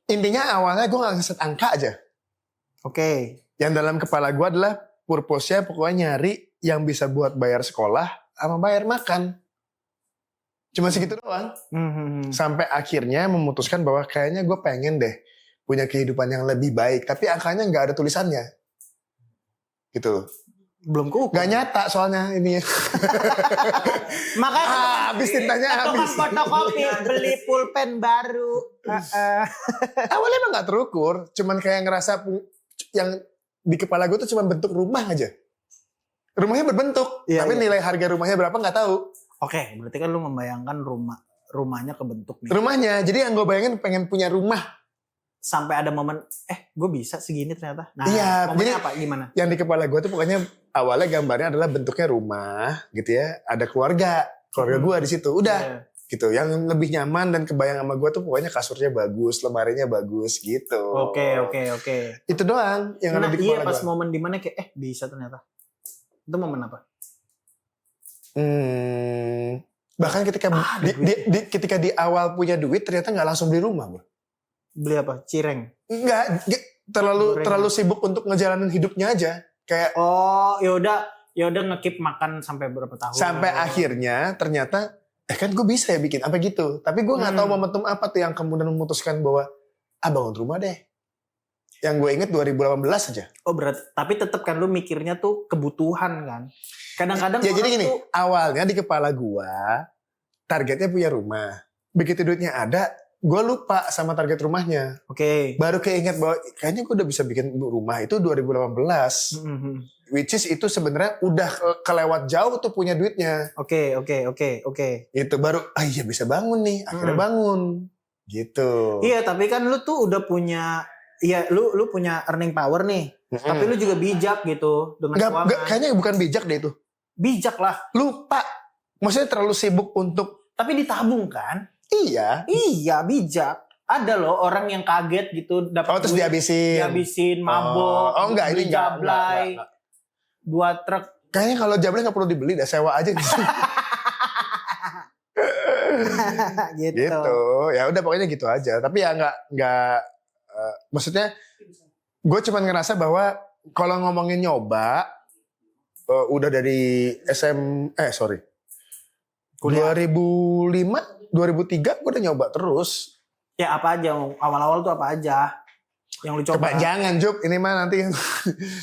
Intinya awalnya gue nggak ngeset angka aja. Oke. Yang dalam kepala gue adalah purpose-nya pokoknya nyari yang bisa buat bayar sekolah sama bayar makan. Cuma segitu doang. Sampai akhirnya memutuskan bahwa kayaknya gue pengen deh punya kehidupan yang lebih baik. Tapi angkanya nggak ada tulisannya. Gitu. Belum kuku. Gak nyata soalnya ini. Makanya Habis tintanya habis. fotokopi, beli pulpen baru. Awalnya emang gak terukur. Cuman kayak ngerasa yang di kepala gue tuh cuma bentuk rumah aja. Rumahnya berbentuk. Iya, tapi iya. nilai harga rumahnya berapa gak tahu. Oke, berarti kan lu membayangkan rumahnya kebentuk nih. Rumahnya. Jadi yang gue bayangin pengen punya rumah. Sampai ada momen, gue bisa segini ternyata. Nah, Iya, momennya jadi- apa? Gimana? Yang di kepala gue tuh pokoknya awalnya gambarnya adalah bentuknya rumah gitu ya. Ada keluarga gue di situ. Udah. Iya. Gitu. Yang lebih nyaman dan kebayang sama gue tuh pokoknya kasurnya bagus, lemarinya bagus gitu. Oke. Itu doang yang ada Nah, di iya kepala pas gue. momen dimana kayak, bisa ternyata. Itu momen apa? Bahkan ketika ketika di awal punya duit ternyata nggak langsung beli rumah gue. Beli apa? Cireng. Nggak Gorengan. terlalu sibuk untuk ngejalanin hidupnya aja. Kayak Oh, yaudah ngekip makan sampai berapa tahun? sampai akhirnya ternyata kan gue bisa ya bikin apa gitu. Tapi gue nggak tahu momentum apa tuh yang kemudian memutuskan bahwa bangun rumah deh. Yang gue inget 2018 aja. Oh berarti, tapi tetap kan lu mikirnya tuh kebutuhan kan. Kadang-kadang Ya jadi orang gini, tuh, awalnya di kepala gue targetnya punya rumah. Begitu duitnya ada, gue lupa sama target rumahnya. oke. Baru keinget bahwa kayaknya gue udah bisa bikin rumah itu 2018. Which is itu sebenarnya udah kelewat jauh tuh punya duitnya. Oke. Itu baru, iya bisa bangun nih. Akhirnya bangun. Gitu. Iya, tapi kan lu tuh udah punya, lu punya earning power nih. Tapi lu juga bijak gitu dengan keuangan. Kayaknya bukan bijak deh itu. Bijak lah. Lupa. Maksudnya terlalu sibuk untuk. Tapi ditabung kan? Iya. Iya, bijak. Ada loh orang yang kaget gitu dapat Terus duit, dihabisin. dihabisin, mabok. Oh enggak, beli ini enggak. jablay. 2 truk. Kayaknya kalau jablay nggak perlu dibeli, dah sewa aja. Gitu. Gitu. Ya udah pokoknya gitu aja. Tapi ya nggak. Maksudnya, gue cuman ngerasa bahwa kalau ngomongin nyoba, udah dari Kuliah. 2005, 2003 gue udah nyoba terus. Ya apa aja, awal-awal tuh apa aja yang lu coba. Jangan Juk, ini mah nanti.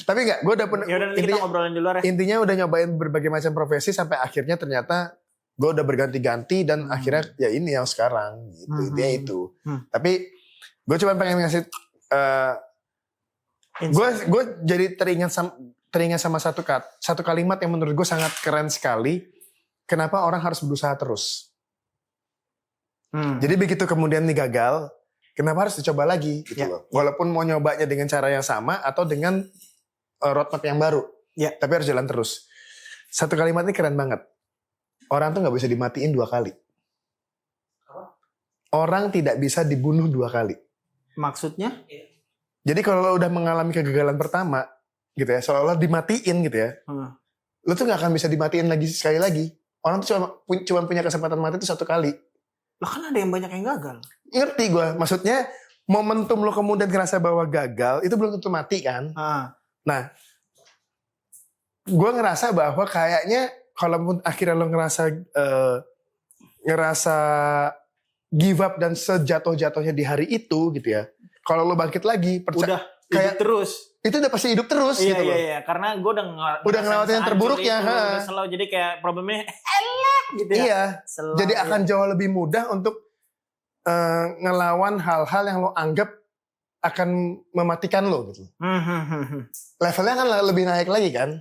Tapi enggak, gue udah Ya udah nanti kita ngobrolin di luar ya. intinya udah nyobain berbagai macam profesi sampai akhirnya ternyata gue udah berganti-ganti dan akhirnya ya ini yang sekarang gitu. Intinya itu. Tapi gue cuma pengen ngasih gue jadi teringat sama satu kalimat yang menurut gue sangat keren sekali. Kenapa orang harus berusaha terus? Jadi begitu kemudian nih gagal, kenapa harus dicoba lagi gitu loh. Walaupun mau nyobanya dengan cara yang sama atau dengan roadmap yang baru. Tapi harus jalan terus. Satu kalimat ini keren banget. Orang tuh gak bisa dimatiin 2 kali. Orang tidak bisa dibunuh 2 kali. Maksudnya? Jadi kalau lo udah mengalami kegagalan pertama, gitu ya, seolah-olah dimatiin gitu ya. Lo tuh gak akan bisa dimatiin lagi sekali lagi. Orang tuh cuma punya kesempatan mati itu 1 kali. Lah kan ada yang banyak yang gagal. Ngerti gue, maksudnya momentum lo kemudian ngerasa bahwa gagal itu belum tentu mati kan. Nah, gue ngerasa bahwa kayaknya kalaupun akhirnya lo ngerasa give up dan sejatuh-jatuhnya di hari itu gitu ya. Kalau lo bangkit lagi, udah kayak hidup terus. Itu udah pasti hidup terus gitu loh. Iya, karena gue udah ngelewatin yang terburuknya. Udah selalu, jadi kayak problemnya elek gitu ya. Iya, Selalu, jadi akan jauh lebih mudah untuk ngelawan hal-hal yang lo anggap akan mematikan lo gitu. Levelnya kan lebih naik lagi kan.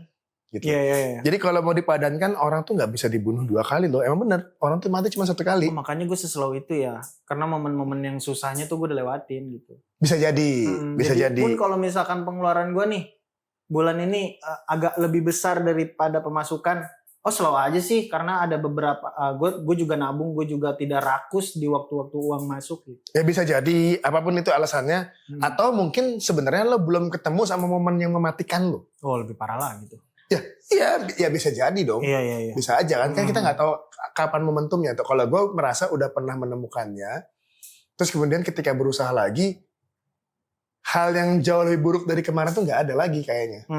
Gitu. Iya. Jadi kalau mau dipadankan orang tuh nggak bisa dibunuh 2 kali loh. Emang bener, orang tuh mati cuma 1 kali. Makanya gue seslow itu ya. Karena momen-momen yang susahnya tuh gue udah lewatin gitu. Bisa jadi, bisa jadi. Pun kalau misalkan pengeluaran gue nih bulan ini agak lebih besar daripada pemasukan, slow aja sih. Karena ada beberapa, gue juga nabung, gue juga tidak rakus di waktu-waktu uang masuk gitu. Ya bisa jadi, apapun itu alasannya. Atau mungkin sebenarnya lo belum ketemu sama momen yang mematikan lo. Oh lebih parah lah gitu. Ya bisa jadi dong. Iya. Bisa aja kan kita nggak tahu kapan momentumnya. Kalau gue merasa udah pernah menemukannya, terus kemudian ketika berusaha lagi, hal yang jauh lebih buruk dari kemarin tuh nggak ada lagi kayaknya.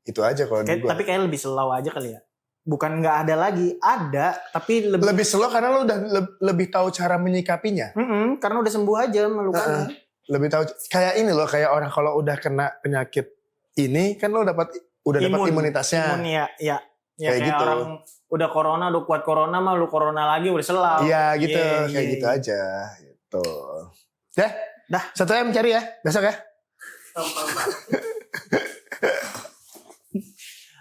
Itu aja kalau di gue. Tapi kayak lebih slow aja kali ya. Bukan nggak ada lagi, ada tapi lebih slow karena lo udah lebih tahu cara menyikapinya. Karena udah sembuh aja melukanya. Lebih tahu kayak ini loh, kayak orang kalau udah kena penyakit ini kan lo dapat imunitasnya. Imun ya kayak gitu. Orang udah corona, udah kuat corona mah lu corona lagi udah selau. Iya gitu, kayak gitu aja gitu. Dah. 1 M cari ya, besok ya.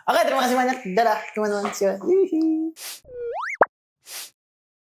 Oke, terima kasih banyak. Dadah teman-teman.